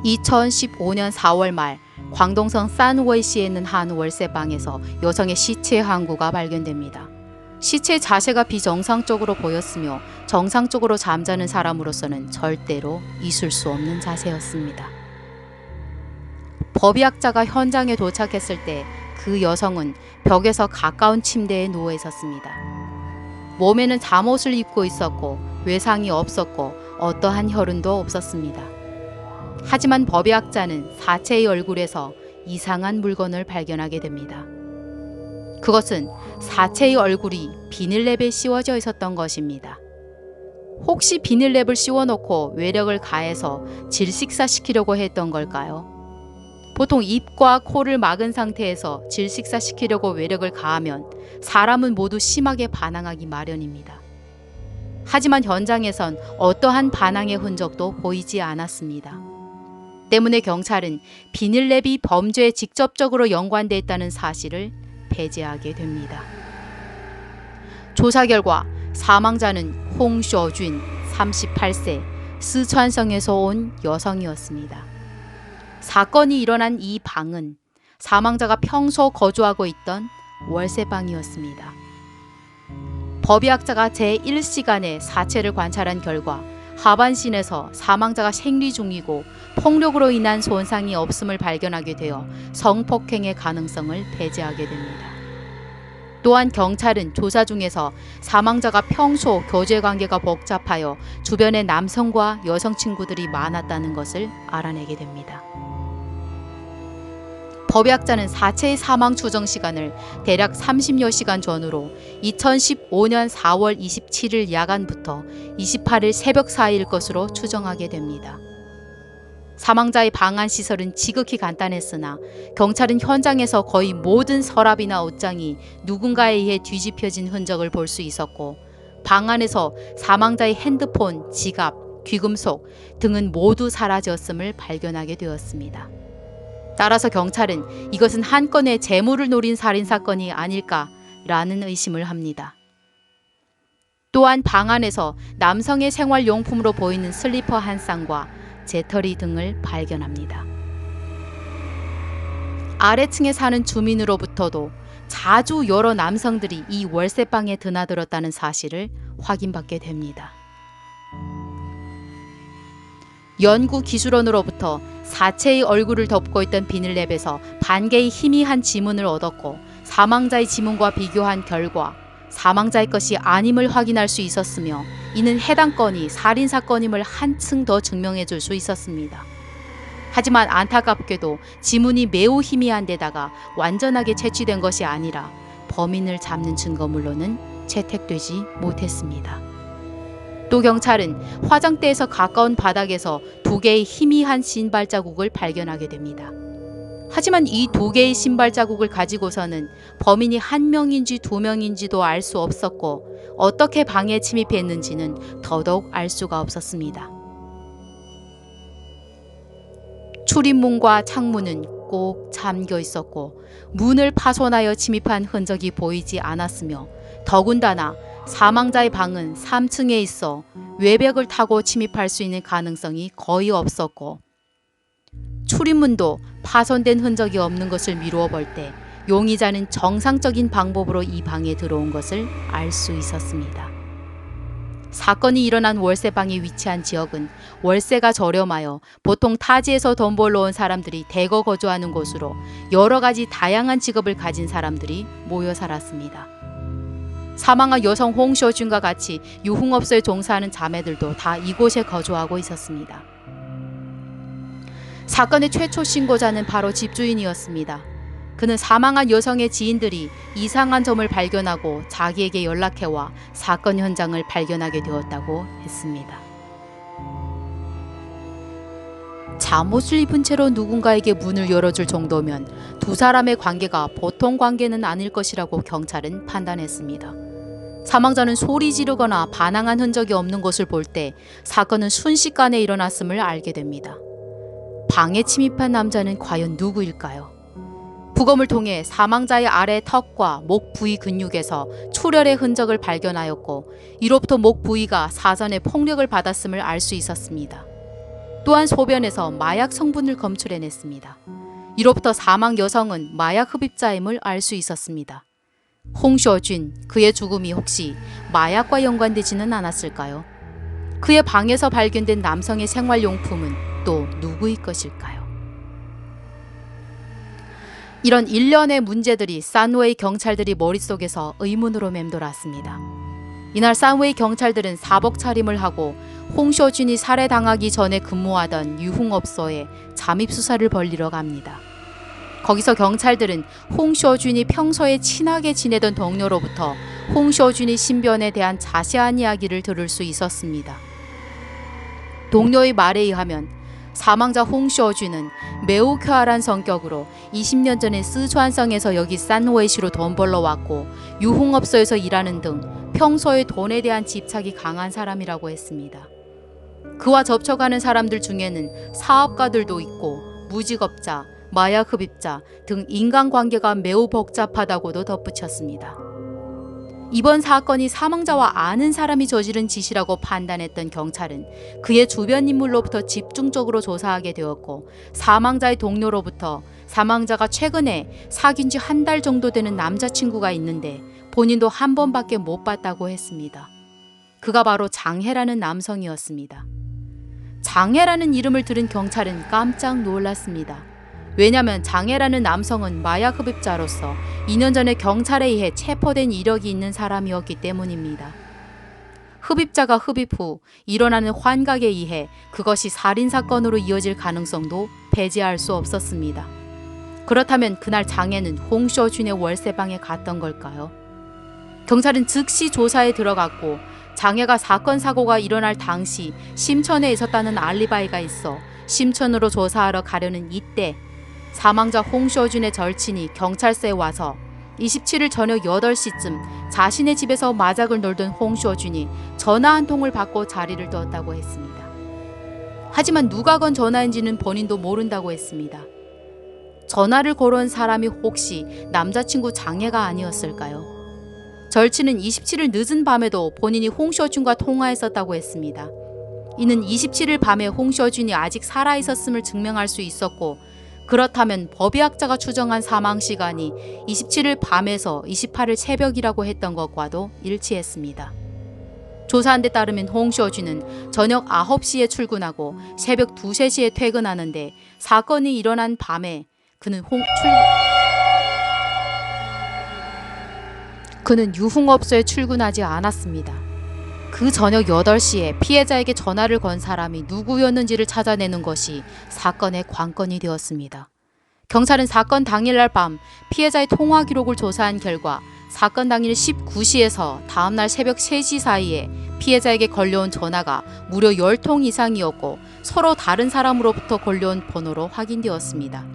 2015년 4월 말 광동성 산웨이시에 있는 한 월세방에서 여성의 시체 한 구가 발견됩니다. 시체의 자세가 비정상적으로 보였으며 정상적으로 잠자는 사람으로서는 절대로 있을 수 없는 자세였습니다. 법의학자가 현장에 도착했을 때 그 여성은 벽에서 가까운 침대에 누워 있었습니다. 몸에는 잠옷을 입고 있었고 외상이 없었고 어떠한 혈흔도 없었습니다. 하지만 법의학자는 사체의 얼굴에서 이상한 물건을 발견하게 됩니다. 그것은 사체의 얼굴이 비닐랩에 씌워져 있었던 것입니다. 혹시 비닐랩을 씌워놓고 외력을 가해서 질식사시키려고 했던 걸까요? 보통 입과 코를 막은 상태에서 질식사시키려고 외력을 가하면 사람은 모두 심하게 반항하기 마련입니다. 하지만 현장에선 어떠한 반항의 흔적도 보이지 않았습니다. 때문에 경찰은 비닐랩이 범죄에 직접적으로 연관돼 있다는 사실을 배제하게 됩니다. 조사 결과 사망자는 홍쇼준 38세 스촨성에서 온 여성이었습니다. 사건이 일어난 이 방은 사망자가 평소 거주하고 있던 월세방이었습니다. 법의학자가 제1시간에 사체를 관찰한 결과 하반신에서 사망자가 생리 중이고 폭력으로 인한 손상이 없음을 발견하게 되어 성폭행의 가능성을 배제하게 됩니다. 또한 경찰은 조사 중에서 사망자가 평소 교제 관계가 복잡하여 주변에 남성과 여성 친구들이 많았다는 것을 알아내게 됩니다. 법의학자는 사체의 사망 추정 시간을 대략 30여 시간 전후로 2015년 4월 27일 야간부터 28일 새벽 사이일 것으로 추정하게 됩니다. 사망자의 방안 시설은 지극히 간단했으나 경찰은 현장에서 거의 모든 서랍이나 옷장이 누군가에 의해 뒤집혀진 흔적을 볼 수 있었고 방 안에서 사망자의 핸드폰, 지갑, 귀금속 등은 모두 사라졌음을 발견하게 되었습니다. 따라서 경찰은 이것은 한 건의 재물을 노린 살인사건이 아닐까라는 의심을 합니다. 또한 방 안에서 남성의 생활용품으로 보이는 슬리퍼 한 쌍과 재털이 등을 발견합니다. 아래층에 사는 주민으로부터도 자주 여러 남성들이 이 월세방에 드나들었다는 사실을 확인받게 됩니다. 연구기술원으로부터 사체의 얼굴을 덮고 있던 비닐랩에서 반 개의 희미한 지문을 얻었고 사망자의 지문과 비교한 결과 사망자의 것이 아님을 확인할 수 있었으며 이는 해당 건이 살인사건임을 한층 더 증명해 줄 수 있었습니다. 하지만 안타깝게도 지문이 매우 희미한 데다가 완전하게 채취된 것이 아니라 범인을 잡는 증거물로는 채택되지 못했습니다. 또 경찰은 화장대에서 가까운 바닥에서 2개의 희미한 신발 자국을 발견하게 됩니다. 하지만 이 2개의 신발 자국을 가지고서는 범인이 1명인지 2명인지도 알 수 없었고 어떻게 방에 침입했는지는 더더욱 알 수가 없었습니다. 출입문과 창문은 꼭 잠겨 있었고 문을 파손하여 침입한 흔적이 보이지 않았으며 더군다나 사망자의 방은 3층에 있어 외벽을 타고 침입할 수 있는 가능성이 거의 없었고 출입문도 파손된 흔적이 없는 것을 미루어 볼 때 용의자는 정상적인 방법으로 이 방에 들어온 것을 알 수 있었습니다. 사건이 일어난 월세방이 위치한 지역은 월세가 저렴하여 보통 타지에서 돈 벌러 온 사람들이 대거 거주하는 곳으로 여러 가지 다양한 직업을 가진 사람들이 모여 살았습니다. 사망한 여성 홍쇼준과 같이 유흥업소에 종사하는 자매들도 다 이곳에 거주하고 있었습니다. 사건의 최초 신고자는 바로 집주인이었습니다. 그는 사망한 여성의 지인들이 이상한 점을 발견하고 자기에게 연락해와 사건 현장을 발견하게 되었다고 했습니다. 잠옷을 입은 채로 누군가에게 문을 열어줄 정도면 두 사람의 관계가 보통 관계는 아닐 것이라고 경찰은 판단했습니다. 사망자는 소리 지르거나 반항한 흔적이 없는 것을 볼 때 사건은 순식간에 일어났음을 알게 됩니다. 방에 침입한 남자는 과연 누구일까요? 부검을 통해 사망자의 아래 턱과 목 부위 근육에서 출혈의 흔적을 발견하였고 이로부터 목 부위가 사전에 폭력을 받았음을 알 수 있었습니다. 또한 소변에서 마약 성분을 검출해냈습니다. 이로부터 사망 여성은 마약 흡입자임을 알 수 있었습니다. 홍쇼준, 그의 죽음이 혹시 마약과 연관되지는 않았을까요? 그의 방에서 발견된 남성의 생활용품은 또 누구의 것일까요? 이런 일련의 문제들이 산웨이 경찰들이 머릿속에서 의문으로 맴돌았습니다. 이날 산웨이 경찰들은 사복 차림을 하고 홍쇼준이 살해당하기 전에 근무하던 유흥업소에 잠입수사를 벌이러 갑니다. 거기서 경찰들은 홍쇼준이 평소에 친하게 지내던 동료로부터 홍쇼준이 신변에 대한 자세한 이야기를 들을 수 있었습니다. 동료의 말에 의하면 사망자 홍쇼준은 매우 쾌활한 성격으로 20년 전에 스촨성에서 여기 산웨이시로 돈 벌러 왔고 유흥업소에서 일하는 등 평소에 돈에 대한 집착이 강한 사람이라고 했습니다. 그와 접촉하는 사람들 중에는 사업가들도 있고 무직업자, 마약 흡입자 등 인간관계가 매우 복잡하다고도 덧붙였습니다. 이번 사건이 사망자와 아는 사람이 저지른 짓이라고 판단했던 경찰은 그의 주변 인물로부터 집중적으로 조사하게 되었고 사망자의 동료로부터 사망자가 최근에 사귄 지 한 달 정도 되는 남자친구가 있는데 본인도 한 번밖에 못 봤다고 했습니다. 그가 바로 장해라는 남성이었습니다. 장해라는 이름을 들은 경찰은 깜짝 놀랐습니다. 왜냐하면 장해라는 남성은 마약 흡입자로서 2년 전에 경찰에 의해 체포된 이력이 있는 사람이었기 때문입니다. 흡입자가 흡입 후 일어나는 환각에 의해 그것이 살인사건으로 이어질 가능성도 배제할 수 없었습니다. 그렇다면 그날 장해는 홍쇼준의 월세방에 갔던 걸까요? 경찰은 즉시 조사에 들어갔고 장해가 사건 사고가 일어날 당시 심천에 있었다는 알리바이가 있어 심천으로 조사하러 가려는 이때 사망자 홍쇼준의 절친이 경찰서에 와서 27일 저녁 8시쯤 자신의 집에서 마작을 놀던 홍쇼준이 전화 한 통을 받고 자리를 떴다고 했습니다. 하지만 누가 건 전화인지는 본인도 모른다고 했습니다. 전화를 걸어온 사람이 혹시 남자친구 장해가 아니었을까요? 절친은 27일 늦은 밤에도 본인이 홍쇼준과 통화했었다고 했습니다. 이는 27일 밤에 홍쇼준이 아직 살아있었음을 증명할 수 있었고 그렇다면 법의학자가 추정한 사망 시간이 27일 밤에서 28일 새벽이라고 했던 것과도 일치했습니다. 조사한 데 따르면 홍쇼준은 저녁 9시에 출근하고 새벽 2, 3시에 퇴근하는데 사건이 일어난 밤에 그는 유흥업소에 출근하지 않았습니다. 그 저녁 8시에 피해자에게 전화를 건 사람이 누구였는지를 찾아내는 것이 사건의 관건이 되었습니다. 경찰은 사건 당일날 밤 피해자의 통화 기록을 조사한 결과 사건 당일 19시에서 다음날 새벽 3시 사이에 피해자에게 걸려온 전화가 무려 10통 이상이었고 서로 다른 사람으로부터 걸려온 번호로 확인되었습니다.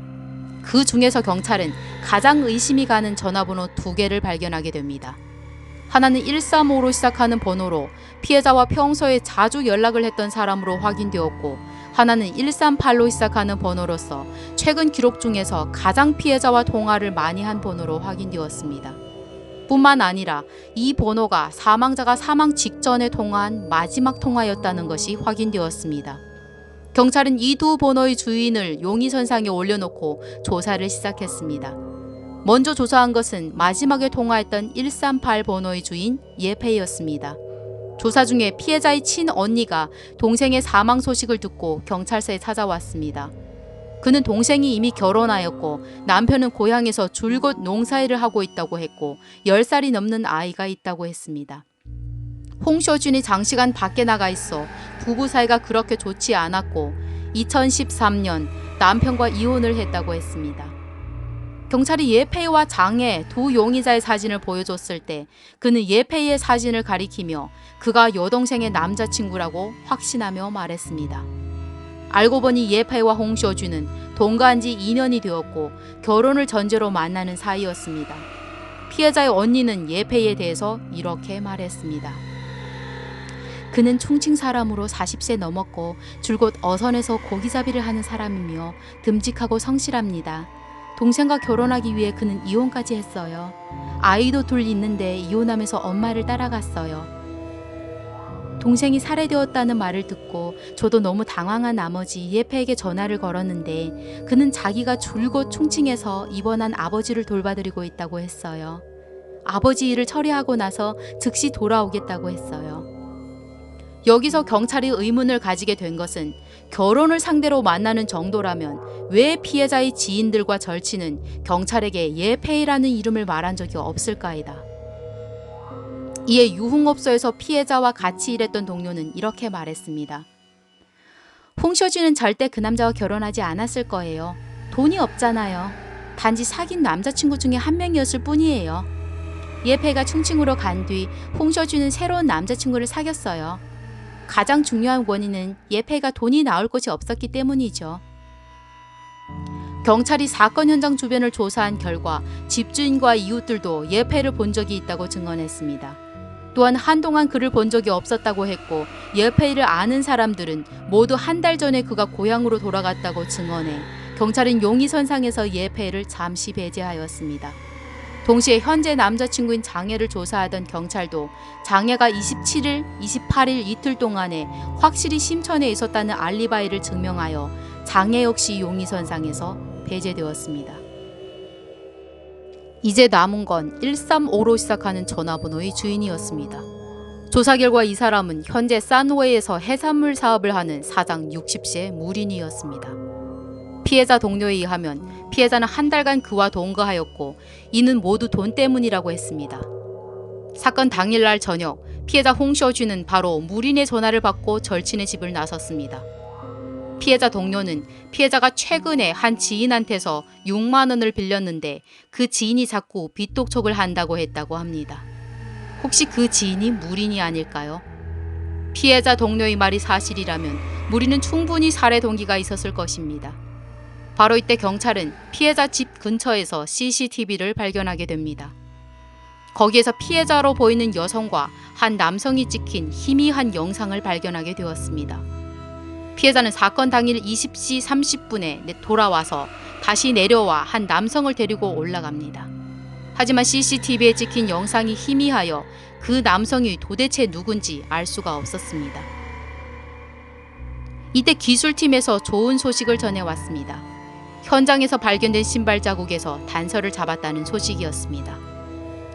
그 중에서 경찰은 가장 의심이 가는 전화번호 2개를 발견하게 됩니다. 하나는 135로 시작하는 번호로 피해자와 평소에 자주 연락을 했던 사람으로 확인되었고 하나는 138로 시작하는 번호로서 최근 기록 중에서 가장 피해자와 통화를 많이 한 번호로 확인되었습니다. 뿐만 아니라 이 번호가 사망자가 사망 직전에 통화한 마지막 통화였다는 것이 확인되었습니다. 경찰은 이 두 번호의 주인을 용의선상에 올려놓고 조사를 시작했습니다. 먼저 조사한 것은 마지막에 통화했던 138 번호의 주인 예페이였습니다. 조사 중에 피해자의 친언니가 동생의 사망 소식을 듣고 경찰서에 찾아왔습니다. 그는 동생이 이미 결혼하였고 남편은 고향에서 줄곧 농사일을 하고 있다고 했고 10살이 넘는 아이가 있다고 했습니다. 홍쇼준이 장시간 밖에 나가 있어 부부 사이가 그렇게 좋지 않았고 2013년 남편과 이혼을 했다고 했습니다. 경찰이 예페이와 장해 두 용의자의 사진을 보여줬을 때 그는 예페이의 사진을 가리키며 그가 여동생의 남자친구라고 확신하며 말했습니다. 알고 보니 예페이와 홍쇼준은 동거한 지 2년이 되었고 결혼을 전제로 만나는 사이였습니다. 피해자의 언니는 예페이에 대해서 이렇게 말했습니다. 그는 충칭 사람으로 40세 넘었고 줄곧 어선에서 고기잡이를 하는 사람이며 듬직하고 성실합니다. 동생과 결혼하기 위해 그는 이혼까지 했어요. 아이도 둘 있는데 이혼하면서 엄마를 따라갔어요. 동생이 살해되었다는 말을 듣고 저도 너무 당황한 나머지 예페에게 전화를 걸었는데 그는 자기가 줄곧 총칭해서 입원한 아버지를 돌봐드리고 있다고 했어요. 아버지 일을 처리하고 나서 즉시 돌아오겠다고 했어요. 여기서 경찰이 의문을 가지게 된 것은 결혼을 상대로 만나는 정도라면 왜 피해자의 지인들과 절친은 경찰에게 예페이라는 이름을 말한 적이 없을까이다. 이에 유흥업소에서 피해자와 같이 일했던 동료는 이렇게 말했습니다. 홍쇼주는 절대 그 남자와 결혼하지 않았을 거예요. 돈이 없잖아요. 단지 사귄 남자친구 중에 한 명이었을 뿐이에요. 예페이가 충칭으로 간 뒤 홍쇼주는 새로운 남자친구를 사귀었어요. 가장 중요한 원인은 예페이가 돈이 나올 곳이 없었기 때문이죠. 경찰이 사건 현장 주변을 조사한 결과 집주인과 이웃들도 예페이를 본 적이 있다고 증언했습니다. 또한 한동안 그를 본 적이 없었다고 했고 예페이를 아는 사람들은 모두 한 달 전에 그가 고향으로 돌아갔다고 증언해 경찰은 용의선상에서 예페이를 잠시 배제하였습니다. 동시에 현재 남자친구인 장애를 조사하던 경찰도 장애가 27일, 28일 이틀 동안에 확실히 심천에 있었다는 알리바이를 증명하여 장애 역시 용의선상에서 배제되었습니다. 이제 남은 건 135로 시작하는 전화번호의 주인이었습니다. 조사 결과 이 사람은 현재 산호에에서 해산물 사업을 하는 사장 60세 무린이었습니다. 피해자 동료에 의하면 피해자는 한 달간 그와 동거하였고 이는 모두 돈 때문이라고 했습니다. 사건 당일날 저녁 피해자 홍쇼주는 바로 무린의 전화를 받고 절친의 집을 나섰습니다. 피해자 동료는 피해자가 최근에 한 지인한테서 6만 원을 빌렸는데 그 지인이 자꾸 빚독촉을 한다고 했다고 합니다. 혹시 그 지인이 무린이 아닐까요? 피해자 동료의 말이 사실이라면 무린은 충분히 살해 동기가 있었을 것입니다. 바로 이때 경찰은 피해자 집 근처에서 CCTV를 발견하게 됩니다. 거기에서 피해자로 보이는 여성과 한 남성이 찍힌 희미한 영상을 발견하게 되었습니다. 피해자는 사건 당일 20시 30분에 돌아와서 다시 내려와 한 남성을 데리고 올라갑니다. 하지만 CCTV에 찍힌 영상이 희미하여 그 남성이 도대체 누군지 알 수가 없었습니다. 이때 기술팀에서 좋은 소식을 전해왔습니다. 현장에서 발견된 신발 자국에서 단서를 잡았다는 소식이었습니다.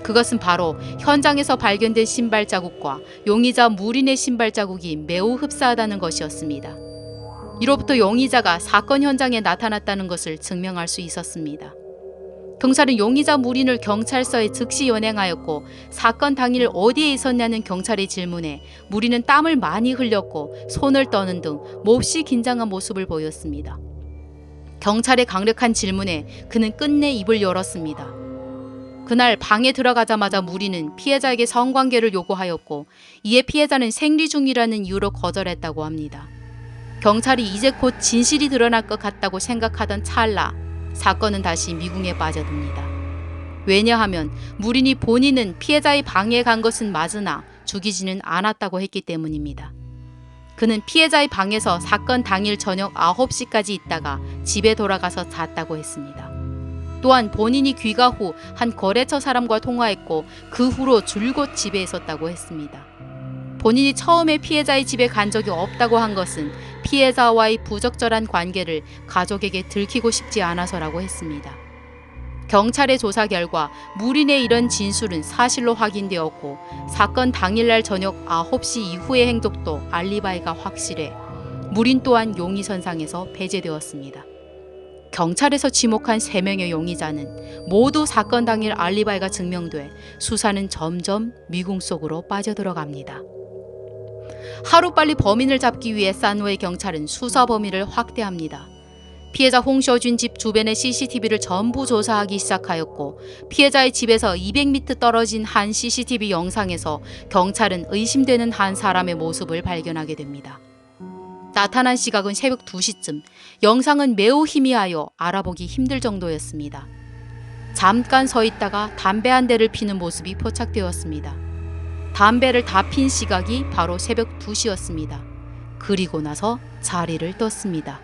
그것은 바로 현장에서 발견된 신발 자국과 용의자 무린의 신발 자국이 매우 흡사하다는 것이었습니다. 이로부터 용의자가 사건 현장에 나타났다는 것을 증명할 수 있었습니다. 경찰은 용의자 무린을 경찰서에 즉시 연행하였고 사건 당일 어디에 있었냐는 경찰의 질문에 무린은 땀을 많이 흘렸고 손을 떠는 등 몹시 긴장한 모습을 보였습니다. 경찰의 강력한 질문에 그는 끝내 입을 열었습니다. 그날 방에 들어가자마자 무린은 피해자에게 성관계를 요구하였고 이에 피해자는 생리 중이라는 이유로 거절했다고 합니다. 경찰이 이제 곧 진실이 드러날 것 같다고 생각하던 찰나 사건은 다시 미궁에 빠져듭니다. 왜냐하면 무린이 본인은 피해자의 방에 간 것은 맞으나 죽이지는 않았다고 했기 때문입니다. 그는 피해자의 방에서 사건 당일 저녁 9시까지 있다가 집에 돌아가서 잤다고 했습니다. 또한 본인이 귀가 후 한 거래처 사람과 통화했고 그 후로 줄곧 집에 있었다고 했습니다. 본인이 처음에 피해자의 집에 간 적이 없다고 한 것은 피해자와의 부적절한 관계를 가족에게 들키고 싶지 않아서라고 했습니다. 경찰의 조사 결과 무린의 이런 진술은 사실로 확인되었고 사건 당일날 저녁 9시 이후의 행적도 알리바이가 확실해 무린 또한 용의선상에서 배제되었습니다. 경찰에서 지목한 3명의 용의자는 모두 사건 당일 알리바이가 증명돼 수사는 점점 미궁 속으로 빠져들어갑니다. 하루빨리 범인을 잡기 위해 산호의 경찰은 수사 범위를 확대합니다. 피해자 홍쇼준 집 주변의 CCTV를 전부 조사하기 시작하였고 피해자의 집에서 200m 떨어진 한 CCTV 영상에서 경찰은 의심되는 한 사람의 모습을 발견하게 됩니다. 나타난 시각은 새벽 2시쯤, 영상은 매우 희미하여 알아보기 힘들 정도였습니다. 잠깐 서 있다가 담배 한 대를 피는 모습이 포착되었습니다. 담배를 다 핀 시각이 바로 새벽 2시였습니다. 그리고 나서 자리를 떴습니다.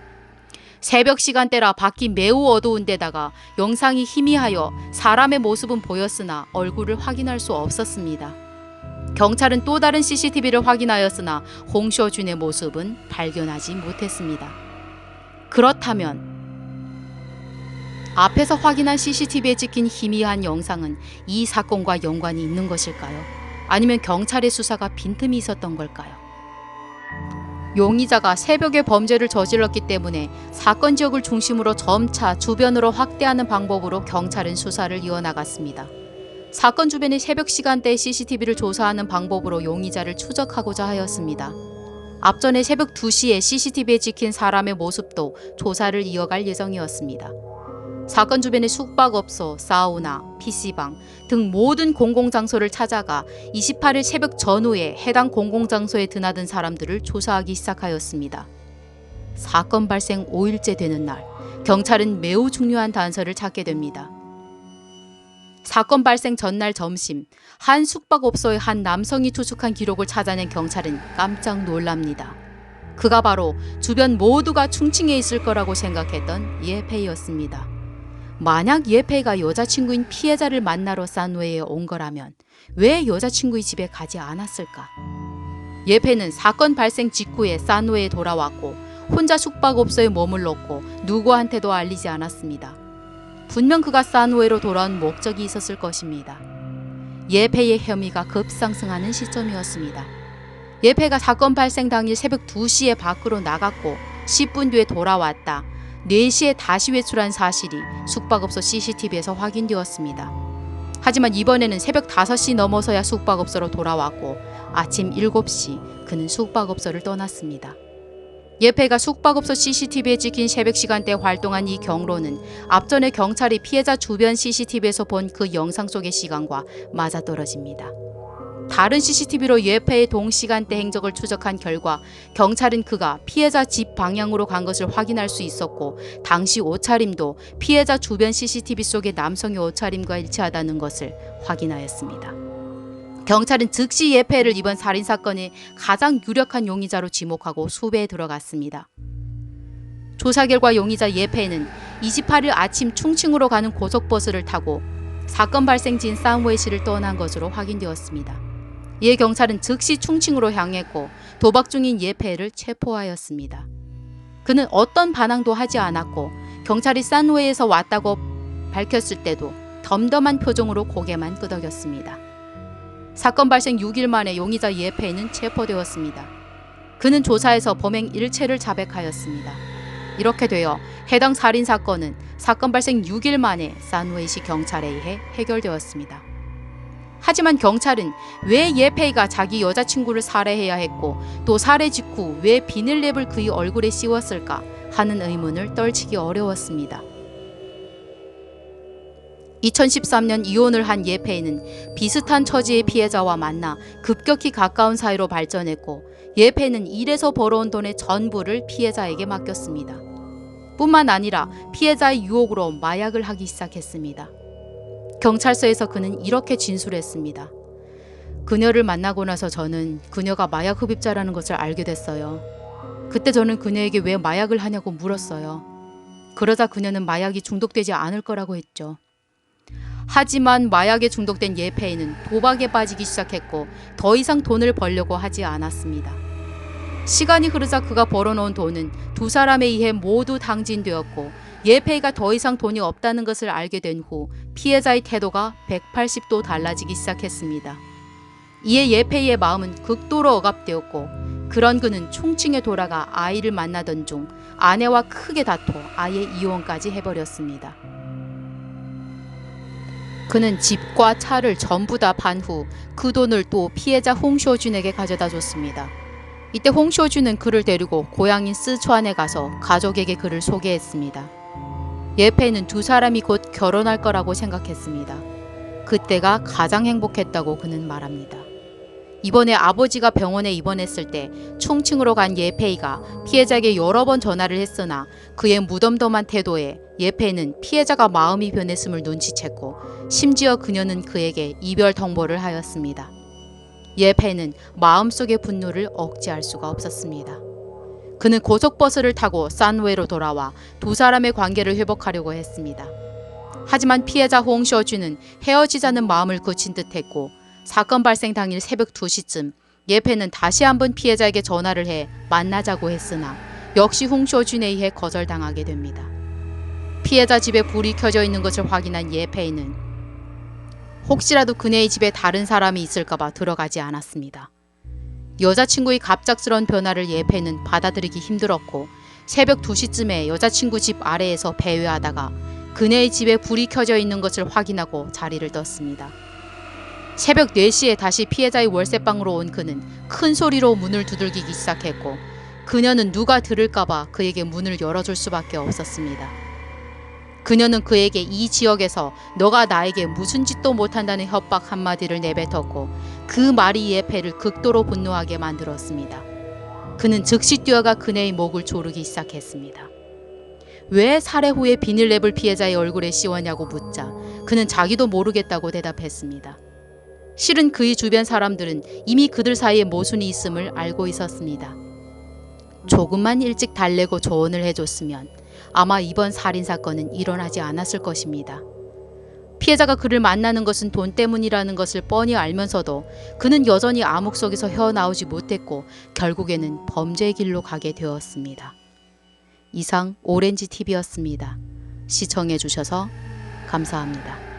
새벽 시간대라 밖이 매우 어두운 데다가 영상이 희미하여 사람의 모습은 보였으나 얼굴을 확인할 수 없었습니다. 경찰은 또 다른 CCTV를 확인하였으나 홍쇼준의 모습은 발견하지 못했습니다. 그렇다면 앞에서 확인한 CCTV에 찍힌 희미한 영상은 이 사건과 연관이 있는 것일까요? 아니면 경찰의 수사가 빈틈이 있었던 걸까요? 용의자가 새벽에 범죄를 저질렀기 때문에 사건 지역을 중심으로 점차 주변으로 확대하는 방법으로 경찰은 수사를 이어나갔습니다. 사건 주변의 새벽 시간대의 CCTV를 조사하는 방법으로 용의자를 추적하고자 하였습니다. 앞전에 새벽 2시에 CCTV에 찍힌 사람의 모습도 조사를 이어갈 예정이었습니다. 사건 주변의 숙박업소, 사우나, PC방 등 모든 공공장소를 찾아가 28일 새벽 전후에 해당 공공장소에 드나든 사람들을 조사하기 시작하였습니다. 사건 발생 5일째 되는 날, 경찰은 매우 중요한 단서를 찾게 됩니다. 사건 발생 전날 점심, 한 숙박업소의 한 남성이 추측한 기록을 찾아낸 경찰은 깜짝 놀랍니다. 그가 바로 주변 모두가 충칭해 있을 거라고 생각했던 예페이였습니다. 만약 예페이가 여자친구인 피해자를 만나러 산웨이에 온 거라면 왜 여자친구의 집에 가지 않았을까? 예페이는 사건 발생 직후에 산웨이에 돌아왔고 혼자 숙박업소에 머물렀고 누구한테도 알리지 않았습니다. 분명 그가 산웨이로 돌아온 목적이 있었을 것입니다. 예페이의 혐의가 급상승하는 시점이었습니다. 예페이가 사건 발생 당일 새벽 2시에 밖으로 나갔고 10분 뒤에 돌아왔다. 4시에 다시 외출한 사실이 숙박업소 CCTV에서 확인되었습니다. 하지만 이번에는 새벽 5시 넘어서야 숙박업소로 돌아왔고 아침 7시 그는 숙박업소를 떠났습니다. 예페이가 숙박업소 CCTV에 찍힌 새벽 시간대에 활동한 이 경로는 앞전에 경찰이 피해자 주변 CCTV에서 본 그 영상 속의 시간과 맞아떨어집니다. 다른 CCTV로 예페이의 동시간대 행적을 추적한 결과 경찰은 그가 피해자 집 방향으로 간 것을 확인할 수 있었고 당시 옷차림도 피해자 주변 CCTV 속의 남성의 옷차림과 일치하다는 것을 확인하였습니다. 경찰은 즉시 예페이를 이번 살인사건의 가장 유력한 용의자로 지목하고 수배에 들어갔습니다. 조사 결과 용의자 예페이는 28일 아침 충칭으로 가는 고속버스를 타고 사건 발생지인 산웨이시를 떠난 것으로 확인되었습니다. 이에 경찰은 즉시 충칭으로 향했고 도박 중인 예페이를 체포하였습니다. 그는 어떤 반항도 하지 않았고 경찰이 산웨이에서 왔다고 밝혔을 때도 덤덤한 표정으로 고개만 끄덕였습니다. 사건 발생 6일 만에 용의자 예페이는 체포되었습니다. 그는 조사에서 범행 일체를 자백하였습니다. 이렇게 되어 해당 살인사건은 사건 발생 6일 만에 산웨이시 경찰에 의해 해결되었습니다. 하지만 경찰은 왜 예페이가 자기 여자친구를 살해해야 했고 또 살해 직후 왜 비닐랩을 그의 얼굴에 씌웠을까 하는 의문을 떨치기 어려웠습니다. 2013년 이혼을 한 예페이는 비슷한 처지의 피해자와 만나 급격히 가까운 사이로 발전했고 예페이는 일에서 벌어온 돈의 전부를 피해자에게 맡겼습니다. 뿐만 아니라 피해자의 유혹으로 마약을 하기 시작했습니다. 경찰서에서 그는 이렇게 진술했습니다. 그녀를 만나고 나서 저는 그녀가 마약 흡입자라는 것을 알게 됐어요. 그때 저는 그녀에게 왜 마약을 하냐고 물었어요. 그러자 그녀는 마약이 중독되지 않을 거라고 했죠. 하지만 마약에 중독된 예페이는 도박에 빠지기 시작했고 더 이상 돈을 벌려고 하지 않았습니다. 시간이 흐르자 그가 벌어놓은 돈은 두 사람에 의해 모두 당진되었고 예페이가 더 이상 돈이 없다는 것을 알게 된 후 피해자의 태도가 180도 달라지기 시작했습니다. 이에 예페이의 마음은 극도로 억압되었고 그런 그는 충칭에 돌아가 아이를 만나던 중 아내와 크게 다퉈 아예 이혼까지 해버렸습니다. 그는 집과 차를 전부 다 판 후 그 돈을 또 피해자 홍쇼준에게 가져다 줬습니다. 이때 홍쇼준은 그를 데리고 고향인 스촨에 가서 가족에게 그를 소개했습니다. 예페이는 두 사람이 곧 결혼할 거라고 생각했습니다. 그때가 가장 행복했다고 그는 말합니다. 이번에 아버지가 병원에 입원했을 때 충칭으로 간 예페이가 피해자에게 여러 번 전화를 했으나 그의 무덤덤한 태도에 예페이는 피해자가 마음이 변했음을 눈치챘고 심지어 그녀는 그에게 이별 통보를 하였습니다. 예페이는 마음속의 분노를 억제할 수가 없었습니다. 그는 고속버스를 타고 산웨이로 돌아와 두 사람의 관계를 회복하려고 했습니다. 하지만 피해자 홍쇼준은 헤어지자는 마음을 굳힌 듯 했고 사건 발생 당일 새벽 2시쯤 예페는 다시 한번 피해자에게 전화를 해 만나자고 했으나 역시 홍쇼준에 의해 거절당하게 됩니다. 피해자 집에 불이 켜져 있는 것을 확인한 예페이는 혹시라도 그네의 집에 다른 사람이 있을까봐 들어가지 않았습니다. 여자친구의 갑작스러운 변화를 예페는 받아들이기 힘들었고 새벽 2시쯤에 여자친구 집 아래에서 배회하다가 그네의 집에 불이 켜져 있는 것을 확인하고 자리를 떴습니다. 새벽 4시에 다시 피해자의 월세방으로 온 그는 큰 소리로 문을 두들기기 시작했고 그녀는 누가 들을까봐 그에게 문을 열어줄 수밖에 없었습니다. 그녀는 그에게 이 지역에서 너가 나에게 무슨 짓도 못한다는 협박 한마디를 내뱉었고 그 말이 예페를 극도로 분노하게 만들었습니다. 그는 즉시 뛰어가 그네의 목을 조르기 시작했습니다. 왜 살해 후에 비닐랩을 피해자의 얼굴에 씌웠냐고 묻자 그는 자기도 모르겠다고 대답했습니다. 실은 그의 주변 사람들은 이미 그들 사이에 모순이 있음을 알고 있었습니다. 조금만 일찍 달래고 조언을 해줬으면 아마 이번 살인사건은 일어나지 않았을 것입니다. 피해자가 그를 만나는 것은 돈 때문이라는 것을 뻔히 알면서도 그는 여전히 암흑 속에서 헤어나오지 못했고 결국에는 범죄의 길로 가게 되었습니다. 이상 오렌지TV였습니다. 시청해주셔서 감사합니다.